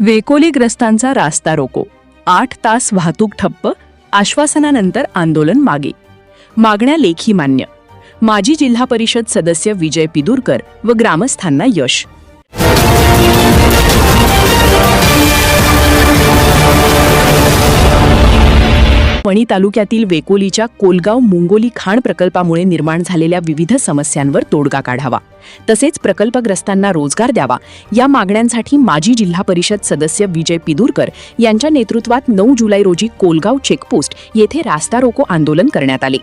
वेकोलीग्रस्तांचा रास्ता रोको, 8 तास वाहतूक ठप्प, आश्वासनानंतर आंदोलन मागे. मागण्या लेखी मान्य. माजी जिल्हा परिषद सदस्य विजय पिदुरकर व ग्रामस्थांना यश. वणी तालुक्यातील वेकोलीच्या कोलगाव मुंगोली खाण प्रकल्पामुळे निर्माण झालेल्या विविध समस्यांवर तोडगा काढावा, तसेच प्रकल्पग्रस्तांना रोजगार द्यावा या मागण्यांसाठी माजी जिल्हा परिषद सदस्य विजय पिदुरकर यांच्या नेतृत्वात 9 जुलै रोजी कोलगाव चेकपोस्ट येथे रास्ता रोको आंदोलन करण्यात आले.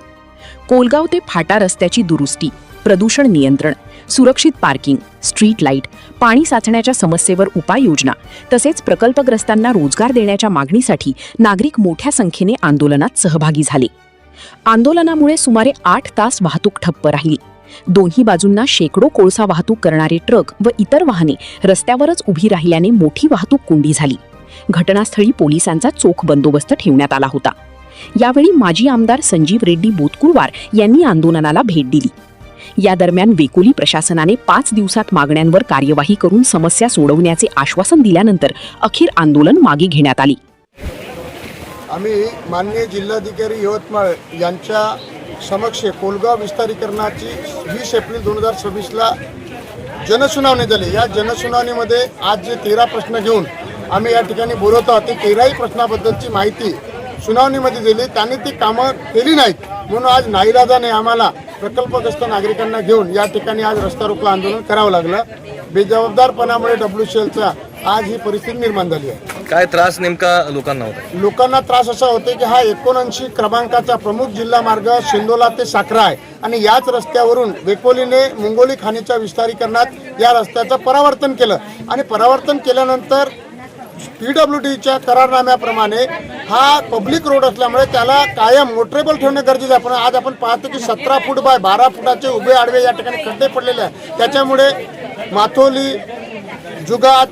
कोलगाव ते फाटा रस्त्याची दुरुस्ती, प्रदूषण नियंत्रण, सुरक्षित पार्किंग, स्ट्रीट लाईट, पाणी साचण्याच्या समस्येवर उपाययोजना तसेच प्रकल्पग्रस्तांना रोजगार देण्याच्या मागणीसाठी नागरिक मोठ्या संख्येने आंदोलनात सहभागी झाले. आंदोलनामुळे सुमारे 8 तास वाहतूक ठप्प राहिली. दोन्ही बाजूंना शेकडो कोळसा वाहतूक करणारे ट्रक व इतर वाहने रस्त्यावरच उभी राहिल्याने मोठी वाहतूक कोंडी झाली. घटनास्थळी पोलिसांचा चोख बंदोबस्त ठेवण्यात आला होता. यावेळी माजी आमदार संजीव रेड्डी बोतकुळवार यांनी आंदोलनाला भेट दिली. या दरम्यान वेकोली प्रशासनाने 5 दिवसात मागण्यांवर कार्यवाही करून समस्या सोडवण्याचे आश्वासन दिल्यानंतर अखेर आंदोलन मागे घेण्यात आले. आम्ही माननीय जिल्हाधिकारी यवतमाळ यांच्या समक्ष कोलगाव विस्तारीकरणाची 20 एप्रिल 2026ला जनसुनावणी झाली. या जनसुनावणीमध्ये आज जे 13 प्रश्न घेऊन आम्ही या ठिकाणी बोलत आहोत, ते 13ही प्रश्नाबद्दलची माहिती सुनावणीमध्ये दिली. त्यांनी ती कामं केली नाहीत म्हणून आज नाईलाजाने आम्हाला प्रकल्पग्रस्त नागरिकांना घेऊन या ठिकाणी आज रस्ता रोको आंदोलन करावं लागलं. बेजबाबदारपणामुळे WCLचा आज ही परिस्थिती निर्माण झाली आहे. काय त्रास नेमका लोकांना होता? लोकांना त्रास असा होते की हा 79 क्रमांकाचा प्रमुख जिल्हा मार्ग शिंदोला ते साखरा आहे आणि याच रस्त्यावरून वेकोलीने मुंगोली खाणीच्या विस्तारीकरणात या रस्त्याचं परावर्तन केलं आणि परावर्तन केल्यानंतर PWDच्या करारनाम्याप्रमाणे हा पब्लिक रोड असल्यामुळे त्याला कायम मोटरेबल ठेवणे गरजेचं आहे. पण आज आपण पाहतो की 17 फूट बाय 12 फुटाचे उभे आडवे या ठिकाणी खड्डे पडलेले आहेत. त्याच्यामुळे माथोली, जुगात,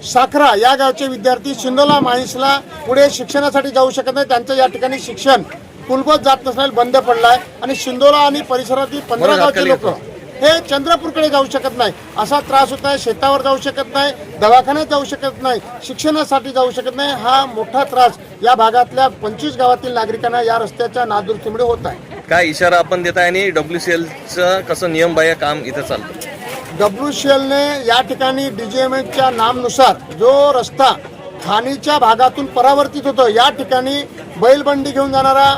साखरा या गावचे विद्यार्थी शिंदोला माहिसला पुढे शिक्षणासाठी जाऊ शकत नाही. त्यांचं या ठिकाणी शिक्षण कुलबत जात नसल्याने बंद पडलं आहे आणि शिंदोला आणि परिसरातील 15 गावचे लोक हे चंद्रपूरकडे जाऊ शकत नाही. असा त्रास होत आहे. शेतावर जाऊ शकत नाही, दवाखान्यात जाऊ शकत नाही, शिक्षणासाठी जाऊ शकत नाही. हा मोठा त्रास या भागातल्या 25 गावातील नागरिकांना या रस्त्याच्या नादुरुस्तीमुळे होत आहे. काय इशारा आपण देताय आणि WCLचं कसं नियमबाह्य काम इथं चालतं? WCLने या ठिकाणी DGMच्या नामनुसार जो रस्ता खाणीच्या भागातून परावर्तित होतो, या ठिकाणी बैलबंडी घेऊन जाणारा,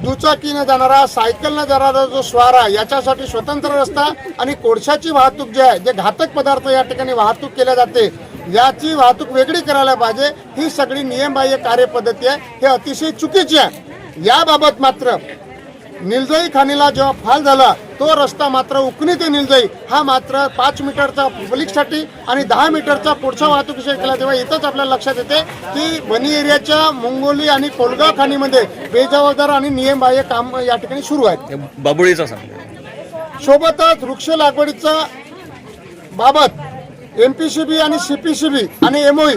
दुचाकीनं जाणारा, सायकलनं जाणारा जो स्वारा याच्यासाठी स्वतंत्र रस्ता आणि कोळशाची वाहतूक जी आहे, जे घातक पदार्थ या ठिकाणी वाहतूक केल्या जाते, याची वाहतूक वेगळी करायला पाहिजे. ही सगळी नियमबाह्य कार्यपद्धती आहे. हे अतिशय चुकीची आहे. याबाबत मात्र निलजई खाणीला जेव्हा फाल झाला तो रस्ता मात्र उकणी ते निलजई हा मात्र 5 मीटरचा पब्लिकसाठी आणि 10 मीटरचा पुढचा वाहतुकीसाठी केला. तेव्हा इथंच आपल्याला लक्षात येते की वणी एरियाच्या मुंगोली आणि कोलगाव खाणीमध्ये बेजबाबदार आणि नियमबाह्य काम या ठिकाणी सुरू आहेत. बाबुळीचा सांग. सोबतच वृक्ष लागवडीचा बाबत MPCB आणि CPCB आणि MOE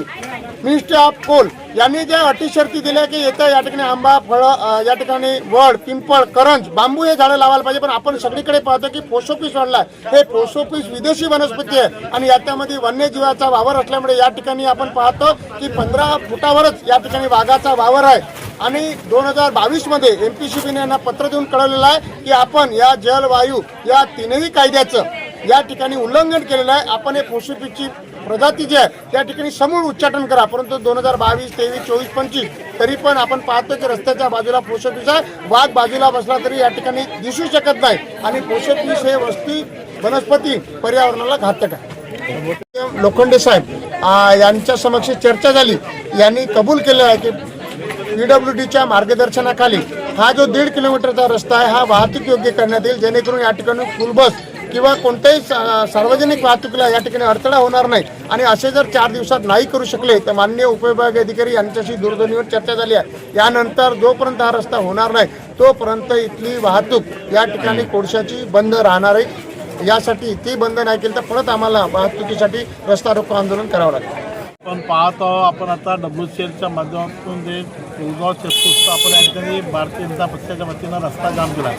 मिनिस्ट्री ऑफ कोल यांनी ज्या अटी शर्ती दिल्या की येत्या या ठिकाणी आंबा, फळं, या ठिकाणी वड, पिंपळ, करंज, बांबू हे झाडं लावायला पाहिजे. पण आपण सगळीकडे पाहतो की पोसोपीस वाढलाय. हे पोसोपीस विदेशी वनस्पती आहे आणि याच्यामध्ये वन्यजीवाचा वावर असल्यामुळे या ठिकाणी आपण पाहतो की 15 फुटावरच या ठिकाणी वाघाचा वावर आहे. आणि 2022मध्ये MPCBने यांना पत्र देऊन कळवलेलं आहे की आपण या जल, वायू या 3ही कायद्याचं या ठिकाणी उल्लंघन केलेलं आहे. आपण हे पोसोपीसची प्रजाती जी आहे त्या ठिकाणी समूळ उच्चाटन करा. परंतु 2022, 23, 24, 25 तरी पण आपण पाहतो की रस्त्याच्या बाजूला पोसोपीस आहे. वाघ बाजूला बसला तरी या ठिकाणी दिसू शकत नाही आणि पोसोपीस हे वनस्पती पर्यावरणाला घातक आहे. लोखंडे साहेब यांच्या समक्ष चर्चा झाली. यांनी कबूल केलं आहे की PWDच्या मार्गदर्शनाखाली हा जो 1.5 किलोमीटरचा रस्ता आहे हा वाहतूक योग्य करण्यात येईल, जेणेकरून या ठिकाणी फुलबस किंवा कोणत्याही सार्वजनिक वाहतुकीला या ठिकाणी अडथळा होणार नाही. आणि असे जर 4 दिवसात नाही करू शकले तर माननीय उपविभागीय अधिकारी यांच्याशी दूरध्वनीवर चर्चा झाली आहे. यानंतर जोपर्यंत हा रस्ता होणार नाही तोपर्यंत इथली वाहतूक या ठिकाणी कोळशाची बंद राहणार आहे. यासाठी ती बंद नाही केली तर परत आम्हाला वाहतुकीसाठी रस्ता रोको आंदोलन करावं लागेल. आपण पाहतो आपण आता WCLच्या माध्यमातून जे कोलगाव चेकपोस्ट आपण या ठिकाणी भारतीय जनता पक्षाच्या वतीनं रस्ता जाम केला.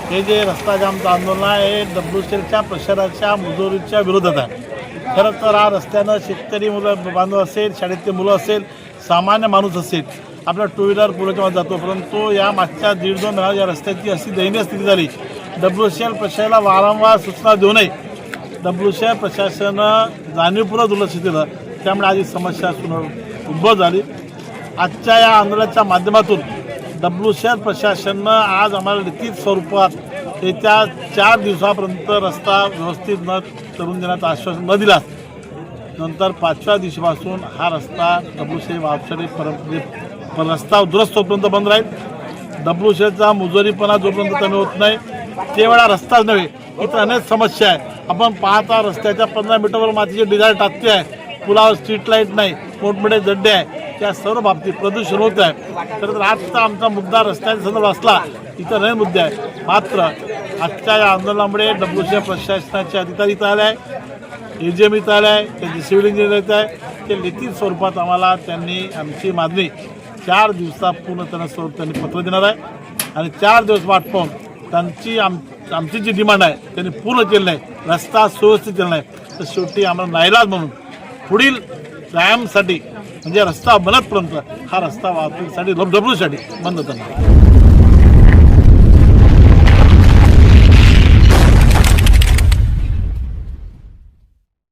हे जे रस्ता जामचं आंदोलन आहे हे WCLच्या प्रशासनाच्या मुजोरीच्या विरोधात आहे. खरं तर हा रस्त्यानं शेतकरी मुलं बांधव असेल, शाळेतले मुलं असेल, सामान्य माणूस असेल, आपला टू व्हीलर पुढे जातो. परंतु या मागच्या 1.5-2 महिन्यात या रस्त्याची अशी दयनीय स्थिती झाली. WCL प्रशासनाला वारंवार सूचना देऊनही WCL प्रशासनानं जाणीवपूर्वक दुर्लक्ष केलं. त्यामुळे आज ही समस्या उद्भव झाली. आजच्या या आंदोलनाच्या माध्यमातून WCL प्रशासनानं आज आम्हाला लिखित स्वरूपात येत्या 4 दिवसापर्यंत रस्ता व्यवस्थित न करून देण्याचं आश्वासन न दिल्यास नंतर 5व्या दिवशीपासून हा रस्ता WCL वापशाने रस्ता दुरुस्त होईपर्यंत बंद राहील. WCLचा मुजोरीपणा जोपर्यंत कमी होत नाही केवळ रस्ताच नव्हे, इथं अनेक समस्या आहे. आपण पाहता रस्त्याच्या 15 मीटरवर मातीचे डिझाईन टाकते आहे, पुलावर स्ट्रीट लाईट नाही, मोठमोठे गड्डे आहे. त्या सर्व बाबतीत प्रदूषण होत आहे. तर आजचा आमचा मुद्दा रस्त्याच्या संदर्भात असला, इतर अनेक मुद्दे आहे. मात्र आजच्या या आंदोलनामुळे WCL प्रशासनाचे अधिकारी इथं आले आहे, AGM इथं आले आहे, त्यांचे सिव्हिल इंजिनियर येत आहे. ते लिखित स्वरूपात आम्हाला त्यांनी आमची मागणी 4 दिवसात पूर्ण स्वरूप त्यांनी पत्र देणार आहे. आणि 4 दिवस वाट पाहून त्यांची आमची जी डिमांड आहे त्यांनी पूर्ण केली नाही, रस्ता सुव्यवस्थित केला नाही, तर शेवटी आम्हाला नाईलाज म्हणून पुढील कायमसाठी म्हणजे रस्ता बनतपर्यंत हा रस्ता वाहतुकीसाठी WCL बंद करणार.